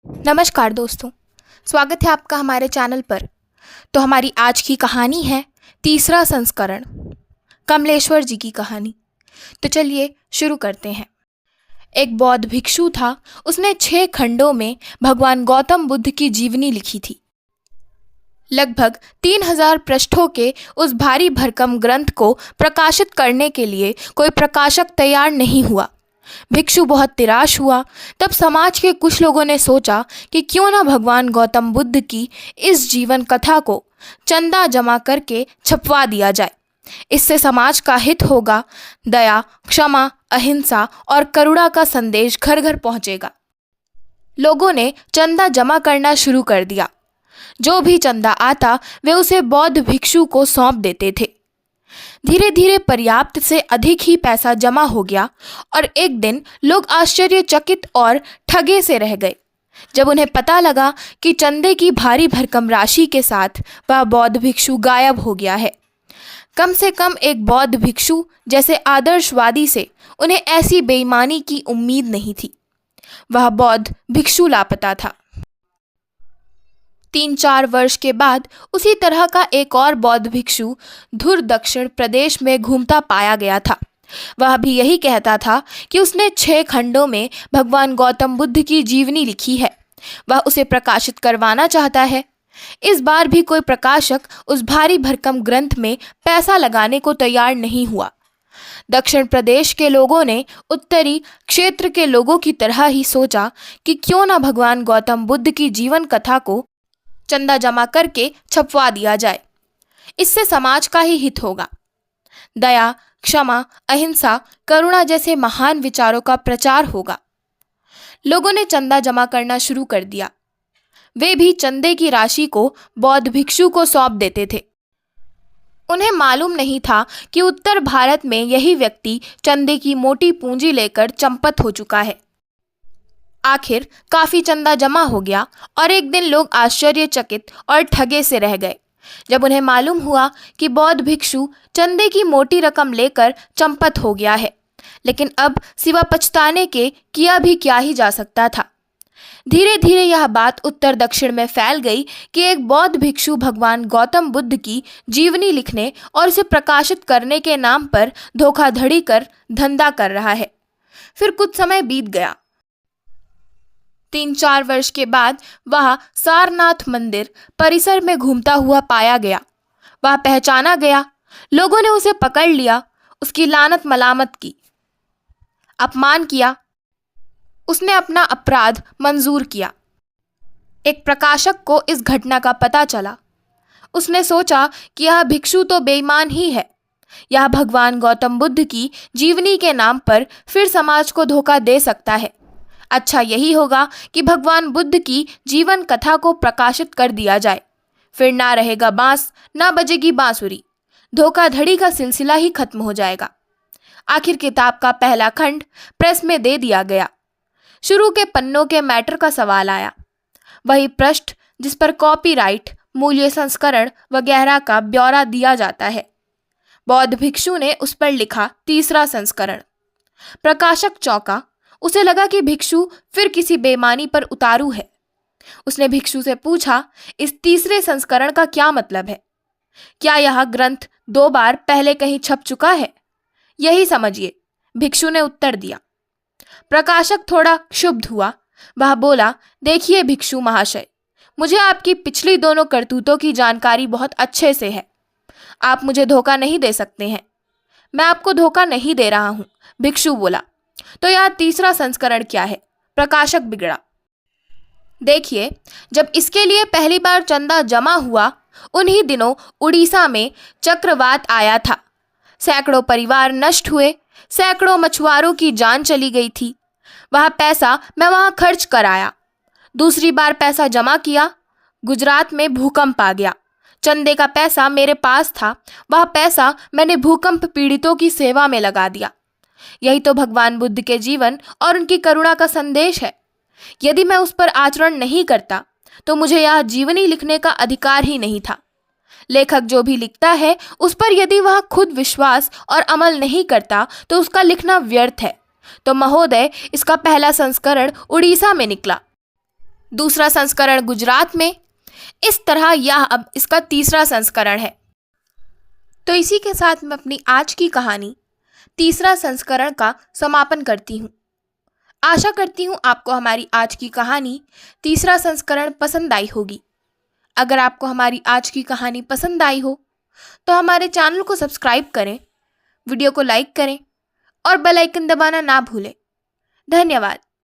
नमस्कार दोस्तों, स्वागत है आपका हमारे चैनल पर। तो हमारी आज की कहानी है तीसरा संस्करण, कमलेश्वर जी की कहानी। तो चलिए शुरू करते हैं। एक बौद्ध भिक्षु था। उसने 6 खंडों में भगवान गौतम बुद्ध की जीवनी लिखी थी। लगभग 3000 पृष्ठों के उस भारी भरकम ग्रंथ को प्रकाशित करने के लिए कोई प्रकाशक तैयार नहीं हुआ। भिक्षु बहुत निराश हुआ। तब समाज के कुछ लोगों ने सोचा कि क्यों ना भगवान गौतम बुद्ध की इस जीवन कथा को चंदा जमा करके छपवा दिया जाए। इससे समाज का हित होगा, दया, क्षमा, अहिंसा और करुणा का संदेश घर घर पहुंचेगा। लोगों ने चंदा जमा करना शुरू कर दिया। जो भी चंदा आता वे उसे बौद्ध भिक्षु को सौंप देते थे। धीरे धीरे पर्याप्त से अधिक ही पैसा जमा हो गया और एक दिन लोग आश्चर्यचकित और ठगे से रह गए जब उन्हें पता लगा कि चंदे की भारी भरकम राशि के साथ वह बौद्ध भिक्षु गायब हो गया है। कम से कम एक बौद्ध भिक्षु जैसे आदर्शवादी से उन्हें ऐसी बेईमानी की उम्मीद नहीं थी। वह बौद्ध भिक्षु लापता था। 3-4 वर्ष के बाद उसी तरह का एक और बौद्ध भिक्षु धुर दक्षिण प्रदेश में घूमता पाया गया था। वह भी यही कहता था कि उसने 6 खंडों में भगवान गौतम बुद्ध की जीवनी लिखी है। वह उसे प्रकाशित करवाना चाहता है। इस बार भी कोई प्रकाशक उस भारी भरकम ग्रंथ में पैसा लगाने को तैयार नहीं हुआ। दक्षिण प्रदेश के लोगों ने उत्तरी क्षेत्र के लोगों की तरह ही सोचा कि क्यों ना भगवान गौतम बुद्ध की जीवन कथा को चंदा जमा करके छपवा दिया जाए। इससे समाज का ही हित होगा। दया, क्षमा, अहिंसा, करुणा जैसे महान विचारों का प्रचार होगा। लोगों ने चंदा जमा करना शुरू कर दिया। वे भी चंदे की राशि को बौद्ध भिक्षु को सौंप देते थे। उन्हें मालूम नहीं था कि उत्तर भारत में यही व्यक्ति चंदे की मोटी पूंजी लेकर चंपत हो चुका है। आखिर काफी चंदा जमा हो गया और एक दिन लोग आश्चर्यचकित और ठगे से रह गए जब उन्हें मालूम हुआ कि बौद्ध भिक्षु चंदे की मोटी रकम लेकर चंपत हो गया है। लेकिन अब सिवा पछताने के किया भी क्या ही जा सकता था। धीरे धीरे यह बात उत्तर दक्षिण में फैल गई कि एक बौद्ध भिक्षु भगवान गौतम बुद्ध की जीवनी लिखने और उसे प्रकाशित करने के नाम पर धोखाधड़ी कर धंधा कर रहा है। फिर कुछ समय बीत गया। 3-4 वर्ष के बाद वह सारनाथ मंदिर परिसर में घूमता हुआ पाया गया। वह पहचाना गया। लोगों ने उसे पकड़ लिया, उसकी लानत मलामत की, अपमान किया। उसने अपना अपराध मंजूर किया। एक प्रकाशक को इस घटना का पता चला। उसने सोचा कि यह भिक्षु तो बेईमान ही है। यह भगवान गौतम बुद्ध की जीवनी के नाम पर फिर समाज को धोखा दे सकता है। अच्छा यही होगा कि भगवान बुद्ध की जीवन कथा को प्रकाशित कर दिया जाए। फिर ना रहेगा बांस, ना बजेगी बांसुरी। धोखाधड़ी का सिलसिला ही खत्म हो जाएगा। आखिर किताब का पहला खंड प्रेस में दे दिया गया। शुरू के पन्नों के मैटर का सवाल आया। वही पृष्ठ जिस पर कॉपीराइट, मूल्य संस्करण वगैरह का ब्यौरा दिया जाता है। बौद्ध भिक्षु ने उस पर लिखा तीसरा संस्करण। प्रकाशक चौंका। उसे लगा कि भिक्षु फिर किसी बेईमानी पर उतारू है। उसने भिक्षु से पूछा, इस तीसरे संस्करण का क्या मतलब है? क्या यह ग्रंथ 2 बार पहले कहीं छप चुका है? यही समझिए, भिक्षु ने उत्तर दिया। प्रकाशक थोड़ा क्षुब्ध हुआ। वह बोला, देखिए भिक्षु महाशय, मुझे आपकी पिछली दोनों करतूतों की जानकारी बहुत अच्छे से है। आप मुझे धोखा नहीं दे सकते हैं। मैं आपको धोखा नहीं दे रहा हूँ, भिक्षु बोला। तो यह तीसरा संस्करण क्या है? प्रकाशक बिगड़ा। देखिए, जब इसके लिए पहली बार चंदा जमा हुआ उन्हीं दिनों उड़ीसा में चक्रवात आया था। सैकड़ों परिवार नष्ट हुए। सैकड़ों मछुआरों की जान चली गई थी। वह पैसा मैं वहां खर्च कर आया। दूसरी बार पैसा जमा किया। गुजरात में भूकंप आ गया। चंदे का पैसा मेरे पास था। वह पैसा मैंने भूकंप पीड़ितों की सेवा में लगा दिया। यही तो भगवान बुद्ध के जीवन और उनकी करुणा का संदेश है। यदि मैं उस पर आचरण नहीं करता तो मुझे यह जीवनी लिखने का अधिकार ही नहीं था। लेखक जो भी लिखता है उस पर यदि वह खुद विश्वास और अमल नहीं करता तो उसका लिखना व्यर्थ है। तो महोदय, इसका पहला संस्करण उड़ीसा में निकला। दूसरा संस्करण गुजरात में। इस तरह यह अब इसका तीसरा संस्करण है। तो इसी के साथ मैं अपनी आज की कहानी तीसरा संस्करण का समापन करती हूँ। आशा करती हूँ आपको हमारी आज की कहानी तीसरा संस्करण पसंद आई होगी। अगर आपको हमारी आज की कहानी पसंद आई हो तो हमारे चैनल को सब्सक्राइब करें, वीडियो को लाइक करें और बेल आइकन दबाना ना भूलें। धन्यवाद।